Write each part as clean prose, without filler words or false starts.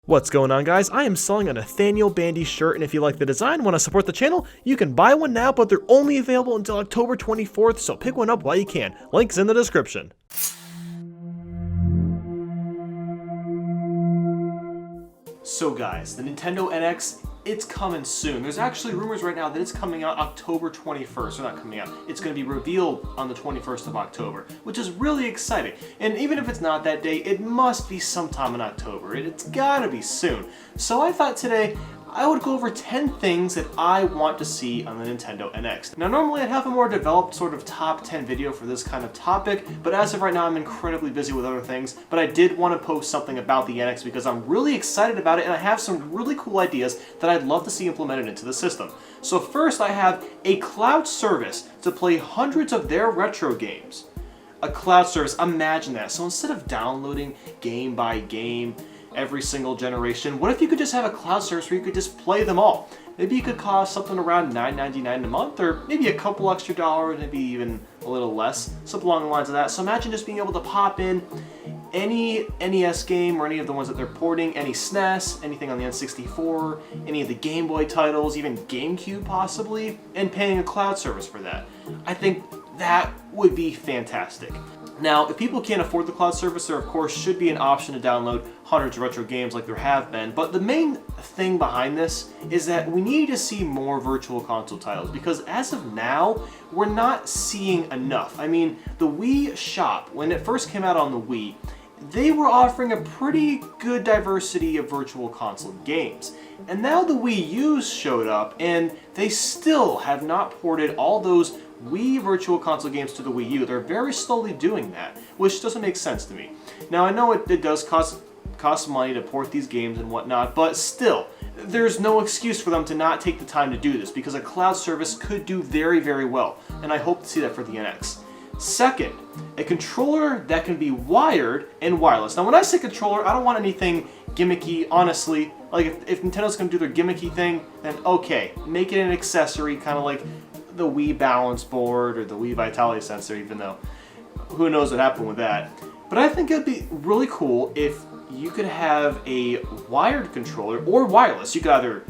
What's going on, guys? I am selling a Nathaniel Bandy shirt, and if you like the design and want to support the channel, you can buy one now, but they're only available until October 24th, so pick one up while you can. Link's in the description. So guys, the Nintendo NX, it's coming soon. There's actually rumors right now that it's coming out October 21st, or not coming out, it's going to be revealed on the 21st of October, which is really exciting. And even if it's not that day, it must be sometime in October. It's gotta be soon. So I thought today I would go over 10 things that I want to see on the Nintendo NX. Now normally I'd have a more developed sort of top 10 video for this kind of topic, but as of right now I'm incredibly busy with other things, but I did want to post something about the NX because I'm really excited about it and I have some really cool ideas that I'd love to see implemented into the system. So first I have a cloud service to play hundreds of their retro games. A cloud service, imagine that. So instead of downloading game by game, every single generation, what if you could just have a cloud service where you could just play them all? Maybe it could cost something around $9.99 a month, or maybe a couple extra dollars, maybe even a little less, something along the lines of that. So imagine just being able to pop in any NES game or any of the ones that they're porting, any SNES, anything on the N64, any of the Game Boy titles, even GameCube possibly, and paying a cloud service for that. I think that would be fantastic. Now, if people can't afford the cloud service, there of course should be an option to download hundreds of retro games like there have been, but the main thing behind this is that we need to see more virtual console titles, because as of now, we're not seeing enough. I mean, the Wii Shop, when it first came out on the Wii, they were offering a pretty good diversity of virtual console games. And now the Wii U showed up, and they still have not ported all those Wii Virtual Console games to the Wii U. They're very slowly doing that, which doesn't make sense to me. Now I know it does cost money to port these games and whatnot, but still, there's no excuse for them to not take the time to do this, because a cloud service could do very, very well, and I hope to see that for the NX. Second, a controller that can be wired and wireless. Now when I say controller, I don't want anything gimmicky, honestly. Like if Nintendo's gonna do their gimmicky thing, then okay, make it an accessory, kind of like the Wii balance board or the Wii Vitality sensor, even though who knows what happened with that. But I think it'd be really cool if you could have a wired controller or wireless. You could either,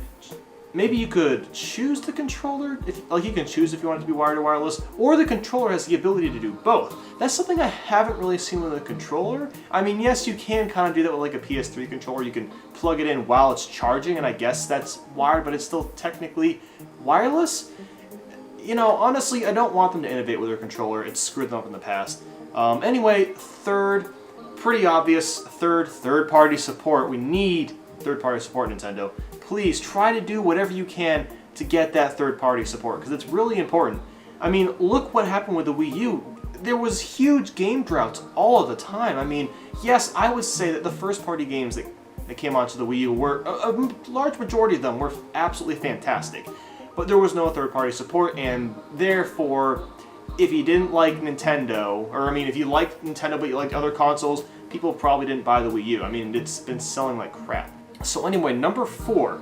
maybe you could choose the controller, like you can choose if you want it to be wired or wireless, or the controller has the ability to do both. That's something I haven't really seen with a controller. I mean, yes, you can kind of do that with like a PS3 controller. You can plug it in while it's charging, and I guess that's wired, but it's still technically wireless. You know, honestly, I don't want them to innovate with their controller. It's screwed them up in the past. Anyway, third, pretty obvious, third-party support. We need third-party support, Nintendo. Please try to do whatever you can to get that third-party support, because it's really important. I mean, look what happened with the Wii U. There was huge game droughts all of the time. I mean, yes, I would say that the first-party games that came onto the Wii U were, a large majority of them were absolutely fantastic. But there was no third-party support, and therefore, if you didn't like Nintendo, or I mean, if you liked Nintendo but you liked other consoles, people probably didn't buy the Wii U. I mean, it's been selling like crap. So anyway, number 4,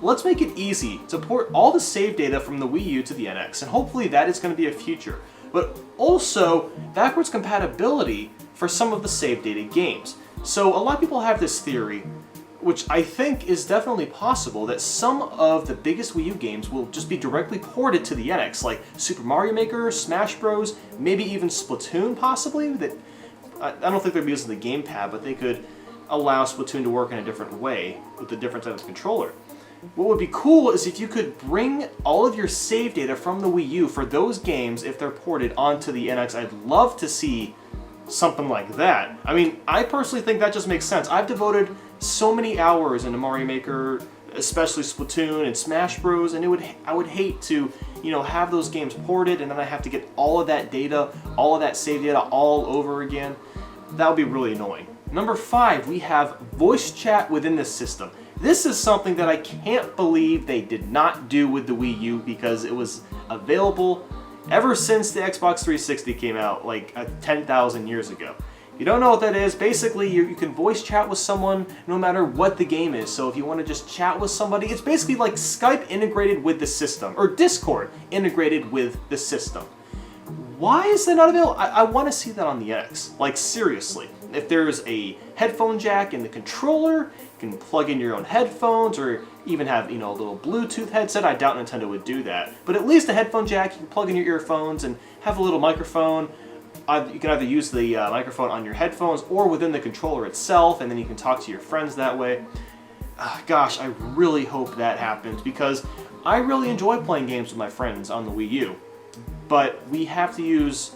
let's make it easy to port all the save data from the Wii U to the NX, and hopefully that is going to be a future. But also, backwards compatibility for some of the save data games. So a lot of people have this theory, which I think is definitely possible, that some of the biggest Wii U games will just be directly ported to the NX, like Super Mario Maker, Smash Bros, maybe even Splatoon possibly. That I don't think they'd be using the gamepad, but they could allow Splatoon to work in a different way with a different type of controller. What would be cool is if you could bring all of your save data from the Wii U for those games if they're ported onto the NX. I'd love to see something like that. I mean, I personally think that just makes sense. I've devoted so many hours into Mario Maker, especially Splatoon and Smash Bros, and I would hate to, you know, have those games ported and then I have to get all of that data, all of that save data all over again. That would be really annoying. Number 5, we have voice chat within the system. This is something that I can't believe they did not do with the Wii U, because it was available ever since the Xbox 360 came out, like 10,000 years ago. If you don't know what that is, basically you can voice chat with someone no matter what the game is. So if you want to just chat with somebody, it's basically like Skype integrated with the system, or Discord integrated with the system. Why is that not available? I want to see that on the NX, like seriously. if there's a headphone jack in the controller, you can plug in your own headphones, or even have, you know, a little Bluetooth headset. I doubt Nintendo would do that. But at least a headphone jack, you can plug in your earphones and have a little microphone. You can either use the microphone on your headphones or within the controller itself, and then you can talk to your friends that way. Gosh, I really hope that happens, because I really enjoy playing games with my friends on the Wii U. But we have to use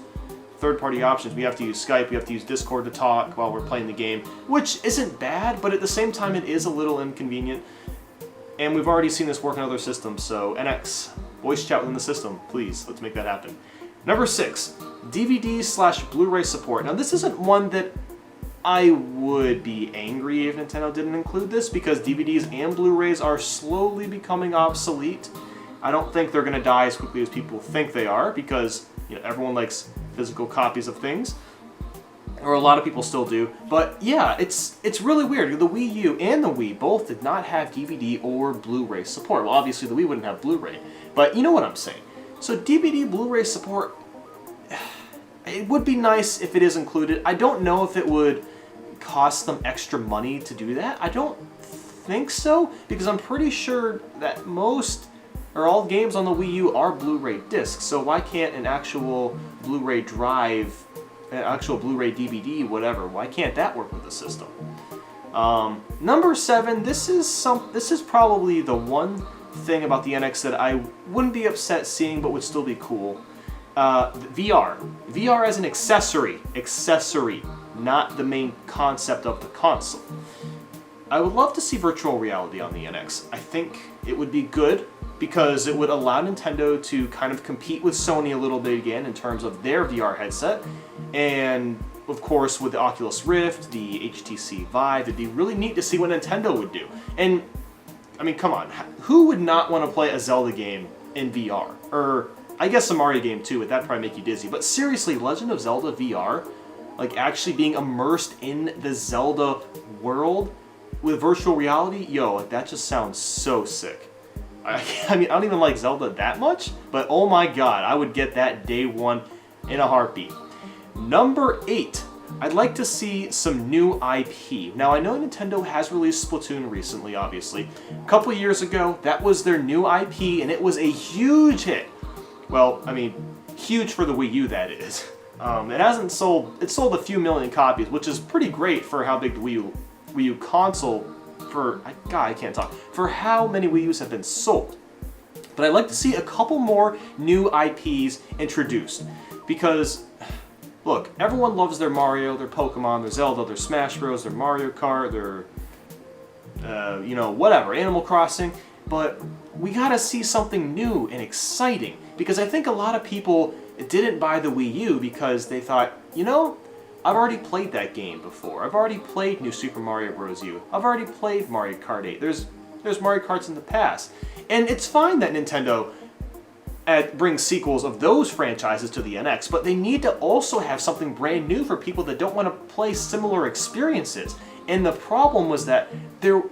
third-party options. We have to use Skype, we have to use Discord to talk while we're playing the game, which isn't bad, but at the same time it is a little inconvenient. And we've already seen this work in other systems, so NX, voice chat within the system, please, let's make that happen. Number 6, DVD/Blu-ray support. Now this isn't one that I would be angry if Nintendo didn't include this, because DVDs and Blu-rays are slowly becoming obsolete. I don't think they're going to die as quickly as people think they are, because, you know, everyone likes physical copies of things, or a lot of people still do. But yeah, it's really weird. The Wii U and the Wii both did not have DVD or Blu-ray support. Well, obviously the Wii wouldn't have Blu-ray, but you know what I'm saying. So DVD, Blu-ray support, it would be nice if it is included. I don't know if it would cost them extra money to do that. I don't think so, because I'm pretty sure that most or all games on the Wii U are Blu-ray discs, so why can't an actual Blu-ray drive, an actual Blu-ray DVD, whatever, why can't that work with the system? Number 7, this is probably the one thing about the NX that I wouldn't be upset seeing but would still be cool. VR. VR as an accessory, not the main concept of the console. I would love to see virtual reality on the NX. I think it would be good, because it would allow Nintendo to kind of compete with Sony a little bit again in terms of their VR headset. And of course with the Oculus Rift, the HTC Vive, it'd be really neat to see what Nintendo would do. And I mean, come on, who would not want to play a Zelda game in VR? Or I guess a Mario game too, but that'd probably make you dizzy. But seriously, Legend of Zelda VR, like actually being immersed in the Zelda world with virtual reality, yo, like that just sounds so sick. I mean, I don't even like Zelda that much, but oh my god, I would get that day one in a heartbeat. Number 8, I'd like to see some new IP. Now, I know Nintendo has released Splatoon recently, obviously. A couple years ago, that was their new IP, and it was a huge hit. Well, I mean, huge for the Wii U, that is. It sold a few million copies, which is pretty great for how big the Wii U console, for how many Wii U's have been sold. But I'd like to see a couple more new IPs introduced, because look, everyone loves their Mario, their Pokemon, their Zelda, their Smash Bros, their Mario Kart, their you know, whatever, Animal Crossing, but we gotta see something new and exciting, because I think a lot of people didn't buy the Wii U because they thought, you know, I've already played that game before. I've already played New Super Mario Bros. U. I've already played Mario Kart 8. There's Mario Karts in the past. And it's fine that Nintendo brings sequels of those franchises to the NX, but they need to also have something brand new for people that don't want to play similar experiences. And the problem was that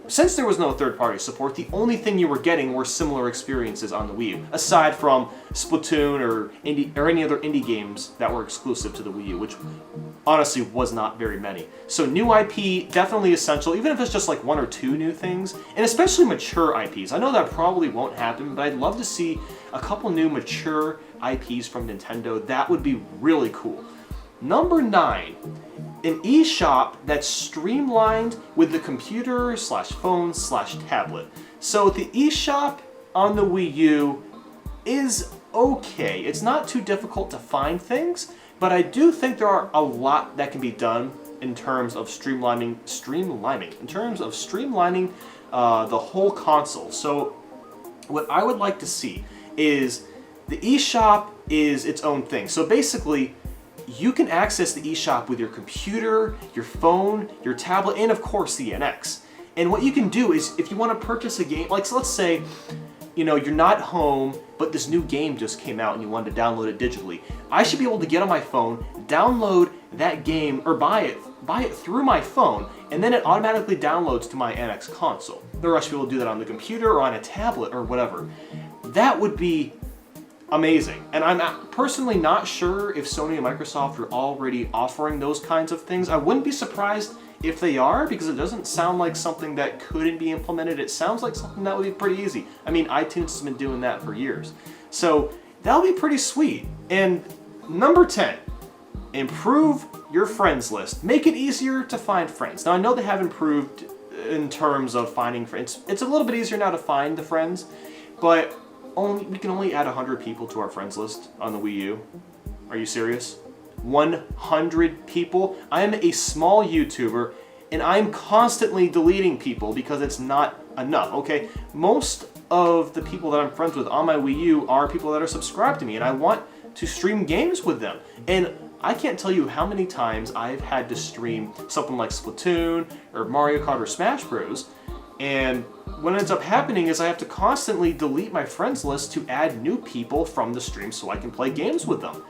since there was no third-party support, the only thing you were getting were similar experiences on the Wii U, aside from Splatoon or any other indie games that were exclusive to the Wii U, which honestly was not very many. So new IP, definitely essential, even if it's just like 1 or 2 new things, and especially mature IPs. I know that probably won't happen, but I'd love to see a couple new mature IPs from Nintendo. That would be really cool. Number 9. An eShop that's streamlined with the computer / phone / tablet. So the eShop on the Wii U is okay. It's not too difficult to find things, but I do think there are a lot that can be done in terms of streamlining the whole console. So what I would like to see is the eShop is its own thing. So basically, you can access the eShop with your computer, your phone, your tablet, and of course the NX. And what you can do is, if you want to purchase a game, like so let's say, you know, you're not home, but this new game just came out and you wanted to download it digitally. I should be able to get on my phone, download that game, or buy it through my phone, and then it automatically downloads to my NX console. The rest of you will do that on the computer or on a tablet or whatever. That would be amazing. And I'm personally not sure if Sony and Microsoft are already offering those kinds of things. I wouldn't be surprised if they are, because it doesn't sound like something that couldn't be implemented. It sounds like something that would be pretty easy. I mean, iTunes has been doing that for years. So that'll be pretty sweet. And number 10, improve your friends list. Make it easier to find friends. Now, I know they have improved in terms of finding friends. It's a little bit easier now to find the friends, but we can only add 100 people to our friends list on the Wii U. Are you serious? 100 people? I am a small YouTuber, and I'm constantly deleting people because it's not enough, okay? Most of the people that I'm friends with on my Wii U are people that are subscribed to me, and I want to stream games with them. And I can't tell you how many times I've had to stream something like Splatoon or Mario Kart or Smash Bros. And what ends up happening is I have to constantly delete my friends list to add new people from the stream so I can play games with them.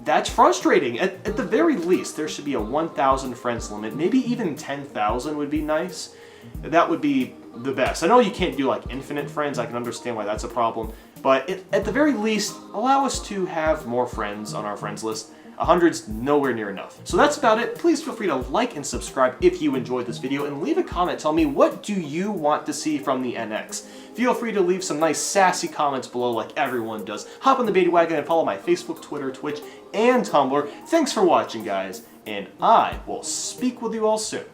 That's frustrating. At the very least, there should be a 1,000 friends limit. Maybe even 10,000 would be nice. That would be the best. I know you can't do like infinite friends. I can understand why that's a problem. But at the very least, allow us to have more friends on our friends list. 100's nowhere near enough. So that's about it. Please feel free to like and subscribe if you enjoyed this video, and leave a comment. Tell me, what do you want to see from the NX? Feel free to leave some nice sassy comments below like everyone does. Hop on the Bandy wagon and follow my Facebook, Twitter, Twitch, and Tumblr. Thanks for watching, guys, and I will speak with you all soon.